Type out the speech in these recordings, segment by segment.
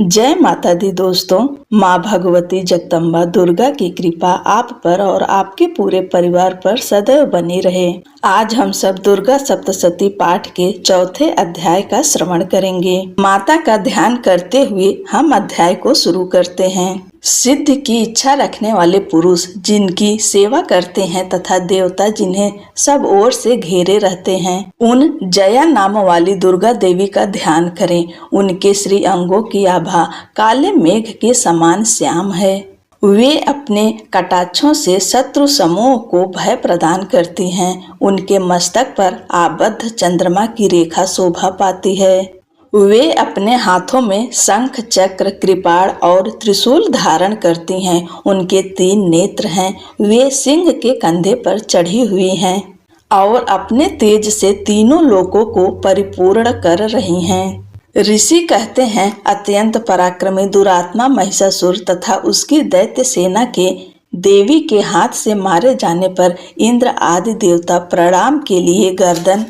जय माता दी दोस्तों। माँ भगवती जगदम्बा दुर्गा की कृपा आप पर और आपके पूरे परिवार पर सदैव बनी रहे। आज हम सब दुर्गा सप्तशती पाठ के चौथे अध्याय का श्रवण करेंगे। माता का ध्यान करते हुए हम अध्याय को शुरू करते हैं। सिद्ध की इच्छा रखने वाले पुरुष जिनकी सेवा करते हैं तथा देवता जिन्हें सब ओर से घेरे रहते हैं, उन जया नाम वाली दुर्गा देवी का ध्यान करें। उनके श्री अंगों की आभा काले मेघ के समान श्याम है। वे अपने कटाक्षों से शत्रु समूह को भय प्रदान करती हैं। उनके मस्तक पर आबद्ध चंद्रमा की रेखा शोभा पाती है। वे अपने हाथों में शंख, चक्र, कृपाण और त्रिशूल धारण करती हैं। उनके 3 नेत्र हैं। वे सिंह के कंधे पर चढ़ी हुई हैं और अपने तेज से तीनों लोकों को परिपूर्ण कर रही हैं। ऋषि कहते हैं, अत्यंत पराक्रमी दुरात्मा महिषासुर तथा उसकी दैत्य सेना के देवी के हाथ से मारे जाने पर इंद्र आदि देवता प्रणाम के लिए गर्दन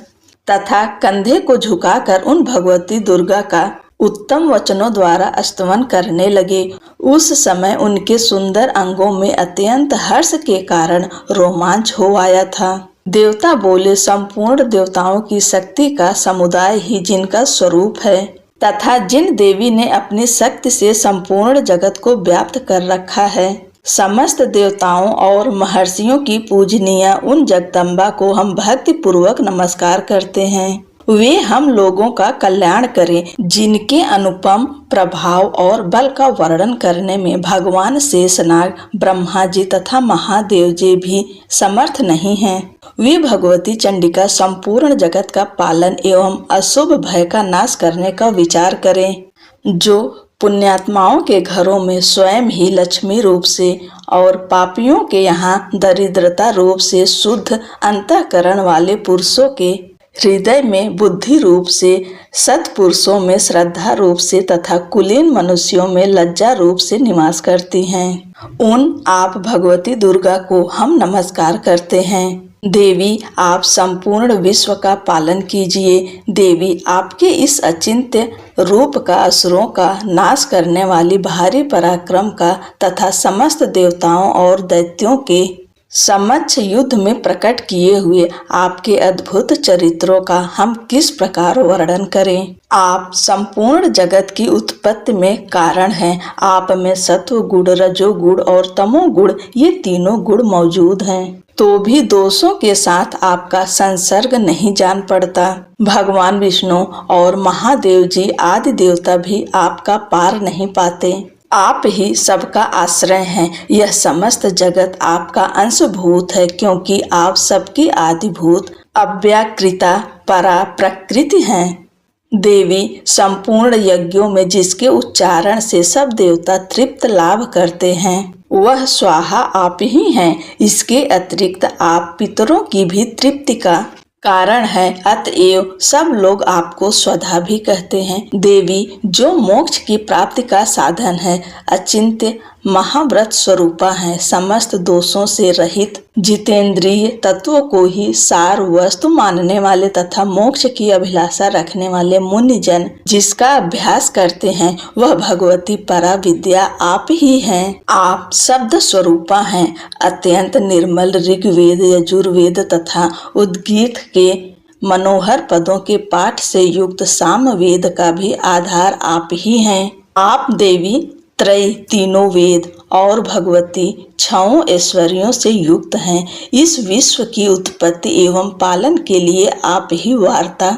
तथा कंधे को झुकाकर उन भगवती दुर्गा का उत्तम वचनों द्वारा स्तवन करने लगे। उस समय उनके सुंदर अंगों में अत्यंत हर्ष के कारण रोमांच हो आया था। देवता बोले, संपूर्ण देवताओं की शक्ति का समुदाय ही जिनका स्वरूप है तथा जिन देवी ने अपनी शक्ति से संपूर्ण जगत को व्याप्त कर रखा है, समस्त देवताओं और महर्षियों की पूजनीय उन जगदम्बा को हम भक्ति पूर्वक नमस्कार करते हैं। वे हम लोगों का कल्याण करें। जिनके अनुपम प्रभाव और बल का वर्णन करने में भगवान शेषनाग, ब्रह्मा जी तथा महादेव जी भी समर्थ नहीं हैं। वे भगवती चंडिका संपूर्ण जगत का पालन एवं अशुभ भय का नाश करने का विचार करें। जो पुण्यात्माओं के घरों में स्वयं ही लक्ष्मी रूप से और पापियों के यहाँ दरिद्रता रूप से शुद्ध अंतःकरण वाले पुरुषों के हृदय में बुद्धि रूप से, सत्पुरुषों में श्रद्धा रूप से तथा कुलीन मनुष्यों में लज्जा रूप से निवास करती हैं, उन आप भगवती दुर्गा को हम नमस्कार करते हैं। देवी, आप संपूर्ण विश्व का पालन कीजिए। देवी, आपके इस अचिंत्य रूप का असुरों का नाश करने वाली भारी पराक्रम का तथा समस्त देवताओं और दैत्यों के समक्ष युद्ध में प्रकट किए हुए आपके अद्भुत चरित्रों का हम किस प्रकार वर्णन करें। आप संपूर्ण जगत की उत्पत्ति में कारण हैं। आप में सत्व गुण, रजोगुण और तमोगुण ये तीनों गुण मौजूद हैं, तो भी दोषों के साथ आपका संसर्ग नहीं जान पड़ता। भगवान विष्णु और महादेव जी आदि देवता भी आपका पार नहीं पाते। आप ही सबका आश्रय हैं। यह समस्त जगत आपका अंशभूत है, क्योंकि आप सबकी आदिभूत अव्याकृता परा प्रकृति हैं। देवी, संपूर्ण यज्ञों में जिसके उच्चारण से सब देवता तृप्त लाभ करते हैं, वह स्वाहा आप ही हैं। इसके अतिरिक्त आप पितरों की भी तृप्ति का कारण है, अतएव सब लोग आपको स्वधा भी कहते हैं। देवी, जो मोक्ष की प्राप्ति का साधन है, अचिंत्य महाव्रत स्वरूपा है, समस्त दोषों से रहित जितेंद्रिय तत्वों को ही सार वस्तु मानने वाले तथा मोक्ष की अभिलाषा रखने वाले मुनिजन जिसका अभ्यास करते हैं, वह भगवती परा विद्या आप ही हैं। आप शब्द स्वरूपा हैं। अत्यंत निर्मल ऋग्वेद, यजुर्वेद तथा उद्गीत के मनोहर पदों के पाठ से युक्त सामवेद का भी आधार आप ही हैं। आप देवी त्रय, तीनों वेद और भगवती 6 ऐश्वर्यों से युक्त हैं। इस विश्व की उत्पत्ति एवं पालन के लिए आप ही वार्ता,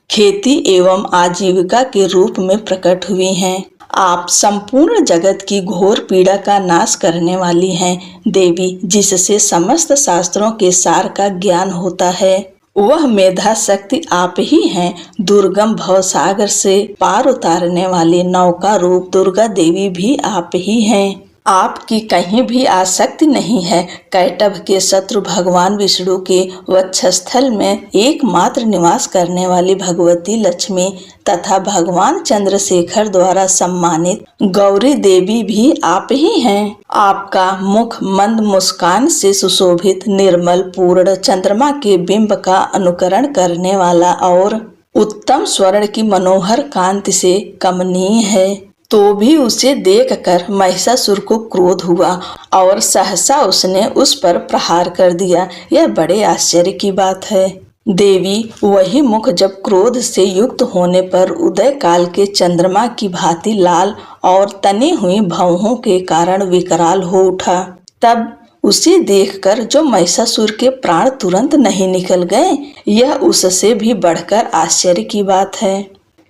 खेती एवं आजीविका के रूप में प्रकट हुई हैं। आप संपूर्ण जगत की घोर पीड़ा का नाश करने वाली हैं। देवी, जिससे समस्त शास्त्रों के सार का ज्ञान होता है, वह मेधा शक्ति आप ही हैं। दुर्गम भवसागर से पार उतारने वाली नौका रूप दुर्गा देवी भी आप ही हैं। आपकी कहीं भी आसक्ति नहीं है। कैटभ के शत्रु भगवान विष्णु के वक्षस्थल में एकमात्र निवास करने वाली भगवती लक्ष्मी तथा भगवान चंद्रशेखर द्वारा सम्मानित गौरी देवी भी आप ही हैं। आपका मुख मंद मुस्कान से सुशोभित, निर्मल, पूर्ण चंद्रमा के बिंब का अनुकरण करने वाला और उत्तम स्वर्ण की मनोहर कांति से कमनीय है। तो भी उसे देखकर महिषासुर को क्रोध हुआ और सहसा उसने उस पर प्रहार कर दिया। यह बड़े आश्चर्य की बात है। देवी वही मुख जब क्रोध से युक्त होने पर उदय काल के चंद्रमा की भांति लाल और तनी हुई भौहों के कारण विकराल हो उठा। तब उसे देखकर जो महिषासुर के प्राण तुरंत नहीं निकल गए, यह उससे भी बढ़कर आश्चर्य की बात है,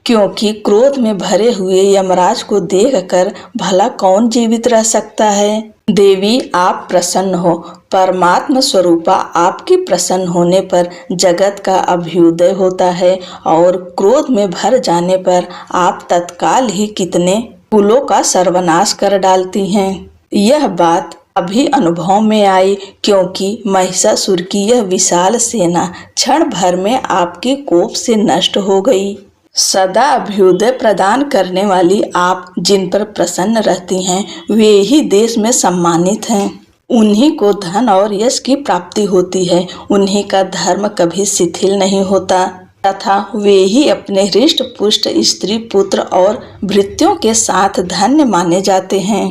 क्योंकि क्रोध में भरे हुए यमराज को देखकर भला कौन जीवित रह सकता है। देवी आप प्रसन्न हो। परमात्मा स्वरूपा आपके प्रसन्न होने पर जगत का अभ्युदय होता है और क्रोध में भर जाने पर आप तत्काल ही कितने कुलों का सर्वनाश कर डालती हैं। यह बात अभी अनुभव में आई, क्योंकि महिषासुर की यह विशाल सेना क्षण भर में आपके कोप से नष्ट हो गई। सदा अभ्युदय प्रदान करने वाली आप जिन पर प्रसन्न रहती हैं, वे ही देश में सम्मानित हैं। उन्हीं को धन और यश की प्राप्ति होती है। उन्हीं का धर्म कभी शिथिल नहीं होता तथा वे ही अपने हृष्ट पुष्ट स्त्री पुत्र और भृत्यों के साथ धन्य माने जाते हैं।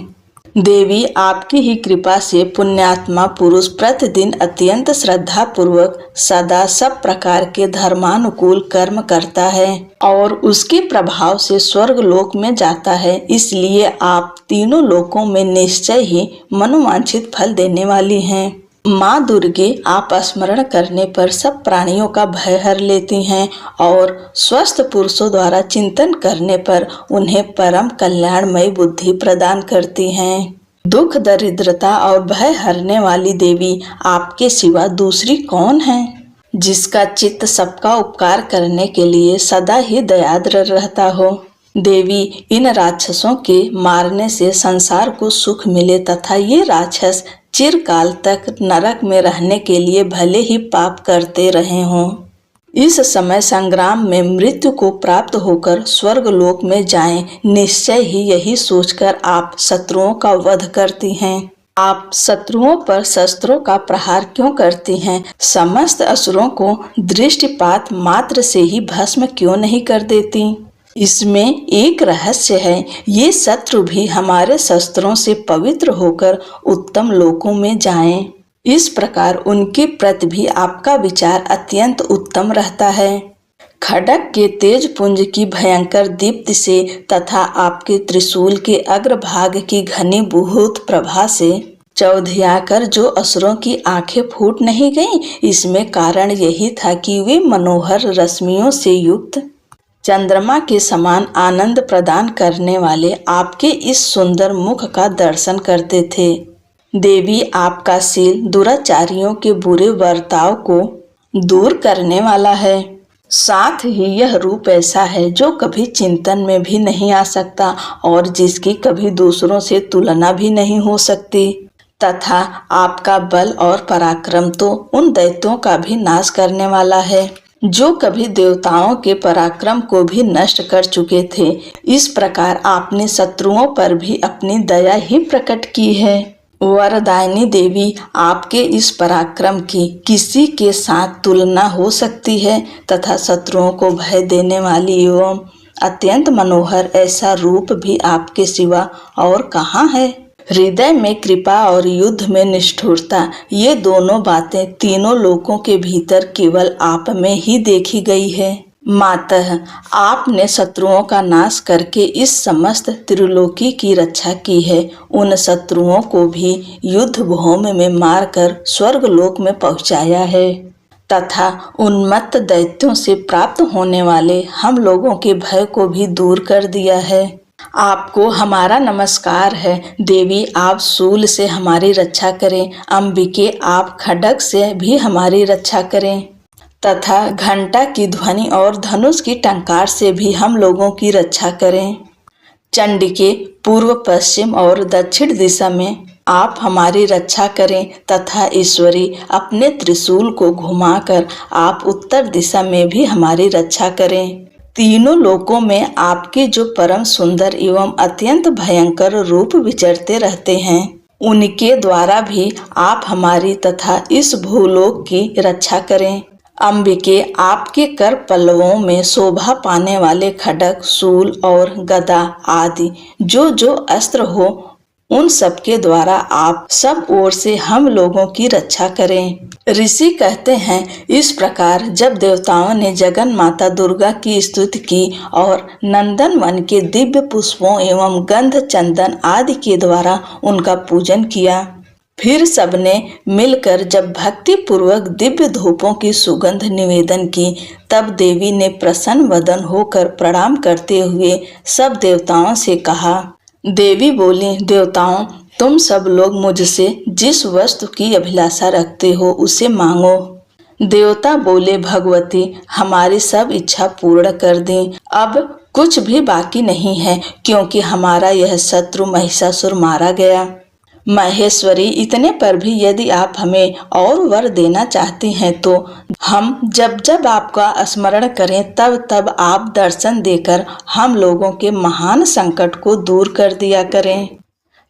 देवी आपकी ही कृपा से पुण्यात्मा पुरुष प्रतिदिन अत्यंत श्रद्धा पूर्वक सदा सब प्रकार के धर्मानुकूल कर्म करता है और उसके प्रभाव से स्वर्ग लोक में जाता है। इसलिए आप तीनों लोकों में निश्चय ही मनोवांछित फल देने वाली हैं। माँ दुर्गे आप स्मरण करने पर सब प्राणियों का भय हर लेती हैं और स्वस्थ पुरुषों द्वारा चिंतन करने पर उन्हें परम कल्याणमयी बुद्धि प्रदान करती हैं। दुख दरिद्रता और भय हरने वाली देवी आपके सिवा दूसरी कौन है, जिसका चित्त सबका उपकार करने के लिए सदा ही दयाद्र रहता हो। देवी इन राक्षसों के मारने से संसार को सुख मिले तथा ये राक्षस चिरकाल तक नरक में रहने के लिए भले ही पाप करते रहे हों। इस समय संग्राम में मृत्यु को प्राप्त होकर स्वर्ग लोक में जाएं, निश्चय ही यही सोचकर आप शत्रुओं का वध करती हैं। आप शत्रुओं पर शस्त्रों का प्रहार क्यों करती हैं? समस्त असुरों को दृष्टिपात मात्र से ही भस्म क्यों नहीं कर देती? इसमें एक रहस्य है। ये शत्रु भी हमारे शस्त्रों से पवित्र होकर उत्तम लोकों में जाएं। इस प्रकार उनके प्रति भी आपका विचार अत्यंत उत्तम रहता है। खड्ग के तेज पुंज की भयंकर दीप्ति से तथा आपके त्रिशूल के अग्रभाग की घनीभूत प्रभा से चौधियाकर जो असुरों की आंखें फूट नहीं गईं, इसमें कारण यही था कि वे मनोहर रश्मियों से युक्त चंद्रमा के समान आनंद प्रदान करने वाले आपके इस सुंदर मुख का दर्शन करते थे। देवी आपका शील दुराचारियों के बुरे बर्ताव को दूर करने वाला है। साथ ही यह रूप ऐसा है जो कभी चिंतन में भी नहीं आ सकता और जिसकी कभी दूसरों से तुलना भी नहीं हो सकती, तथा आपका बल और पराक्रम तो उन दैत्यों का भी नाश करने वाला है जो कभी देवताओं के पराक्रम को भी नष्ट कर चुके थे। इस प्रकार आपने शत्रुओं पर भी अपनी दया ही प्रकट की है। वरदायिनी देवी आपके इस पराक्रम की किसी के साथ तुलना हो सकती है तथा शत्रुओं को भय देने वाली एवं अत्यंत मनोहर ऐसा रूप भी आपके सिवा और कहाँ है। हृदय में कृपा और युद्ध में निष्ठुरता, ये दोनों बातें तीनों लोकों के भीतर केवल आप में ही देखी गई है। मातः आपने शत्रुओं का नाश करके इस समस्त त्रिलोकी की रक्षा की है। उन शत्रुओं को भी युद्ध भूमि में मारकर स्वर्ग लोक में पहुंचाया है तथा उन्मत्त दैत्यों से प्राप्त होने वाले हम लोगों के भय को भी दूर कर दिया है। आपको हमारा नमस्कार है। देवी आप शूल से हमारी रक्षा करें, अंबिके आप खड्ग से भी हमारी रक्षा करें तथा घंटा की ध्वनि और धनुष की टंकार से भी हम लोगों की रक्षा करें। चंडिके पूर्व पश्चिम और दक्षिण दिशा में आप हमारी रक्षा करें तथा ईश्वरी अपने त्रिशूल को घुमाकर आप उत्तर दिशा में भी हमारी रक्षा करें। तीनों लोकों में आपके जो परम सुंदर एवं अत्यंत भयंकर रूप विचरते रहते हैं, उनके द्वारा भी आप हमारी तथा इस भूलोक की रक्षा करें। अंबिके, आपके कर पल्लवों में शोभा पाने वाले खड्ग, शूल और गदा आदि जो जो अस्त्र हो, उन सब के द्वारा आप सब ओर से हम लोगों की रक्षा करें। ऋषि कहते हैं, इस प्रकार जब देवताओं ने जगन माता दुर्गा की स्तुति की और नंदन वन के दिव्य पुष्पों एवं गंध चंदन आदि के द्वारा उनका पूजन किया, फिर सबने मिलकर जब भक्ति पूर्वक दिव्य धूपों की सुगंध निवेदन की, तब देवी ने प्रसन्न वदन होकर प्रणाम करते हुए सब देवताओं से कहा। देवी बोली, देवताओं, तुम सब लोग मुझसे जिस वस्तु की अभिलाषा रखते हो उसे मांगो। देवता बोले, भगवती, हमारी सब इच्छा पूर्ण कर दी। अब कुछ भी बाकी नहीं है, क्योंकि हमारा यह शत्रु महिषासुर मारा गया। महेश्वरी, इतने पर भी यदि आप हमें और वर देना चाहती हैं तो हम जब जब आपका स्मरण करें तब तब आप दर्शन देकर हम लोगों के महान संकट को दूर कर दिया करें।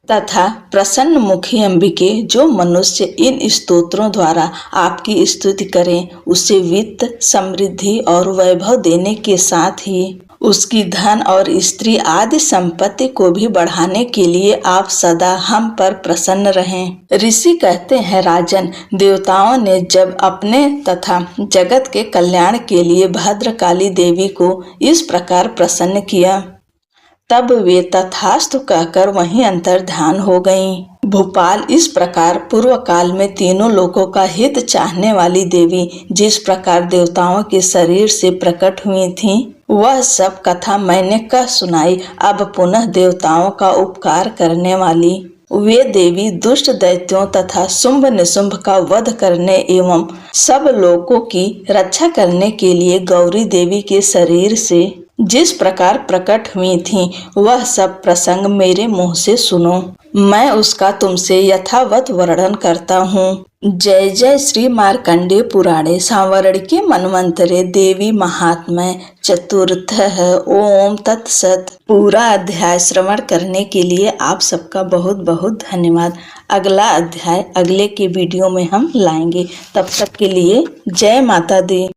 तथा प्रसन्न मुखी अंबिके, जो मनुष्य इन स्तोत्रों द्वारा आपकी स्तुति करें, उसे वित्त, समृद्धि और वैभव देने के साथ ही उसकी धन और स्त्री आदि संपत्ति को भी बढ़ाने के लिए आप सदा हम पर प्रसन्न रहें। ऋषि कहते हैं, राजन, देवताओं ने जब अपने तथा जगत के कल्याण के लिए भद्रकाली देवी को इस प्रकार प्रसन्न किया, तब वे तथास्तु कहकर वहीं अंतर्ध्यान हो गईं। भोपाल, इस प्रकार पूर्व काल में तीनों लोकों का हित चाहने वाली देवी जिस प्रकार देवताओं के शरीर से प्रकट हुई थीं, वह सब कथा मैंने कह सुनाई। अब पुनः देवताओं का उपकार करने वाली वे देवी दुष्ट दैत्यों तथा शुंभ निशुंभ का वध करने एवं सब लोगों की रक्षा करने के लिए गौरी देवी के शरीर से जिस प्रकार प्रकट हुई थीं, वह सब प्रसंग मेरे मुंह से सुनो। मैं उसका तुमसे यथावत वर्णन करता हूँ। जय जय श्री मार्कंडेय पुराणे सांवरणिके मन्वंतरे देवी महात्म्य चतुर्थ ओम तत्सत। पूरा अध्याय श्रवण करने के लिए आप सबका बहुत बहुत धन्यवाद। अगला अध्याय अगले के वीडियो में हम लाएंगे। तब तक के लिए जय माता दी।